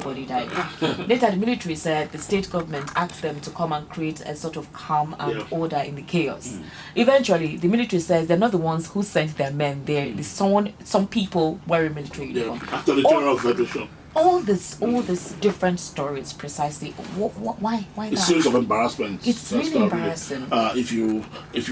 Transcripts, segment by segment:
nobody died. Later, the military said the state government asked them to come and create a sort of calm and order in the chaos. Eventually, the military says they're not the ones who sent their men there. There's some people wearing military uniform. After the General Federation. All this different stories, precisely. Why that? A series of embarrassments. It's really embarrassing. If you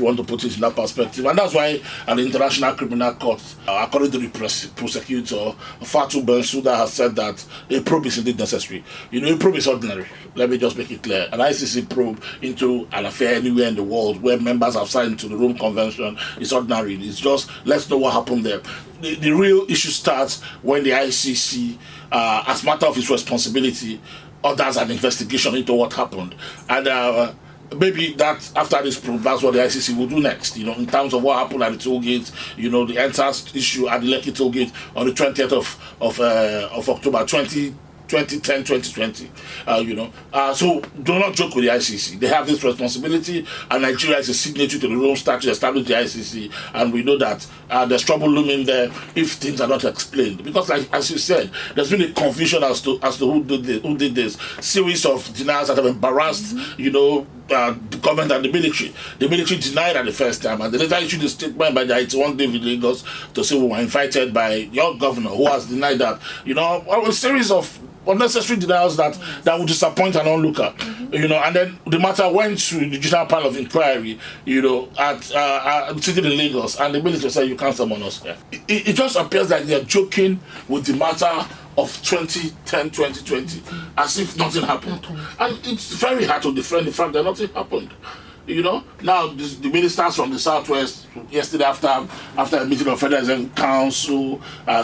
want to put it in that perspective, and that's why an international criminal court, according to the prosecutor Fatou Bensouda, has said that a probe is indeed necessary. A probe is ordinary. Let me just make it clear. An ICC probe into an affair anywhere in the world where members have signed to the Rome Convention is ordinary. It's just let's know what happened there. The real issue starts when the ICC, as a matter of its responsibility, orders an investigation into what happened. And maybe that after this probe, that's what the ICC will do next, in terms of what happened at the toll gate, the NSAS issue at the Lekki toll gate on the 20th of October 2010, 2020, so do not joke with the ICC. They have this responsibility, and Nigeria is a signatory to the Rome Statute established the ICC, and we know that there's trouble looming there if things are not explained. Because, as you said, there's been a confusion as to who did this. Series of denials that have embarrassed, the government and the military. The military denied at the first time, and they later issued a statement by the 81 David Lagos to say we were invited by your governor, who has denied that. A series of unnecessary denials that would disappoint an onlooker, and then the matter went to the Judicial Panel of Inquiry, at sitting in Lagos, and the military said you can't summon us here. It just appears like they're joking with the matter of 2010, 2020, as if nothing happened, and it's very hard to defend the fact that nothing happened. Now the ministers from the Southwest yesterday after a meeting of Federal Executive Council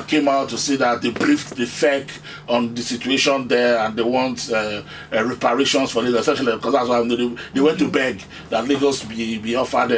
came out to say that they briefed the FEC on the situation there, and they want reparations for Lagos, essentially because that's why they went to beg that Lagos be offered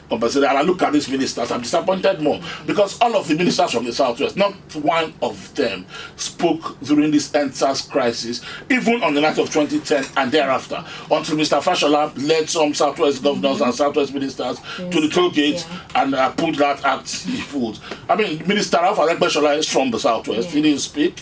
compensated. And I look at these ministers, I'm disappointed more, because all of the ministers from the Southwest, not one of them spoke during this NSAS crisis, even on the night of 2010 and thereafter, until Mr. Fashola led some Southwest governors and Southwest ministers to the toll gate and pulled that act he pulled. I mean, Minister Alpha Fashola is from the Southwest, he didn't speak.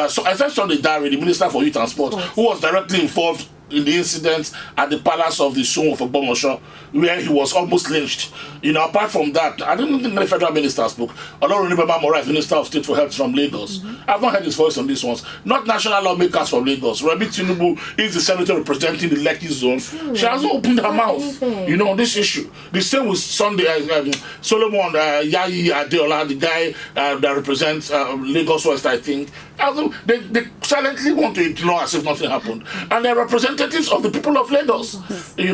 So I said Sunday Diary, the Minister for Youth and Sport, who was directly involved in the incident at the palace of the Sun of Ogbomosho, where he was almost lynched. Apart from that, I don't think the federal minister spoke. Although Olorunniyi Morais, Minister of State for Health from Lagos, I've not heard his voice on these ones. Not national lawmakers from Lagos. Remi Tinubu is the senator representing the Lekki zone. She hasn't opened her mouth, on this issue. The same with Sunday, Solomon Yayi Adeola, the guy that represents Lagos West, I think. They silently want to ignore as if nothing happened. And they're representatives of the people of Lagos. They're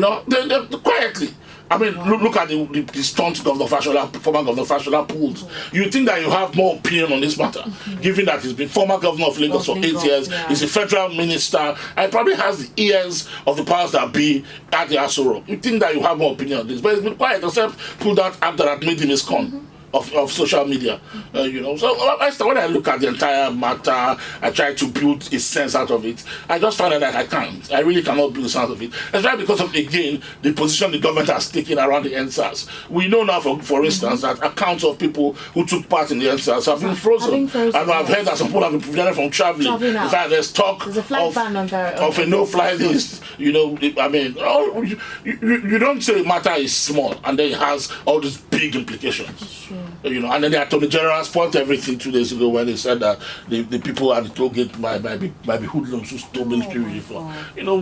quietly. I mean, look at the stunt Governor Fashola, former Governor Fashola pulled. You think that you have more opinion on this matter, given that he's been former governor of Lagos for 8 years, he's a federal minister, and probably has the ears of the powers that be at the Asoro. You think that you have more opinion on this, but he's been quiet, except pull that app that had made him his con. Of social media, So when I look at the entire matter, I try to build a sense out of it. I just find out that I can't. I really cannot build a sense of it. Especially because of, again, the position the government has taken around the NSAS. We know now, for instance, that accounts of people who took part in the NSAS have been frozen. And I've heard that some people have been prevented from traveling. In fact, there's talk of a no-fly list. I mean, you don't say the matter is small, and then it has all these big implications. And then the Attorney General spoiled everything 2 days ago when they said that the people at the toll gate might be hoodlums who stole military uniform.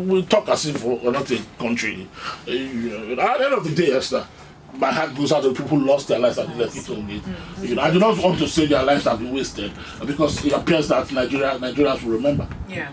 We talk as if we're not a country. At the end of the day, Esther, my heart goes out to the people who lost their lives at the Lekki toll gate. I do not want to say their lives have been wasted, because it appears that Nigerians will remember. Yeah.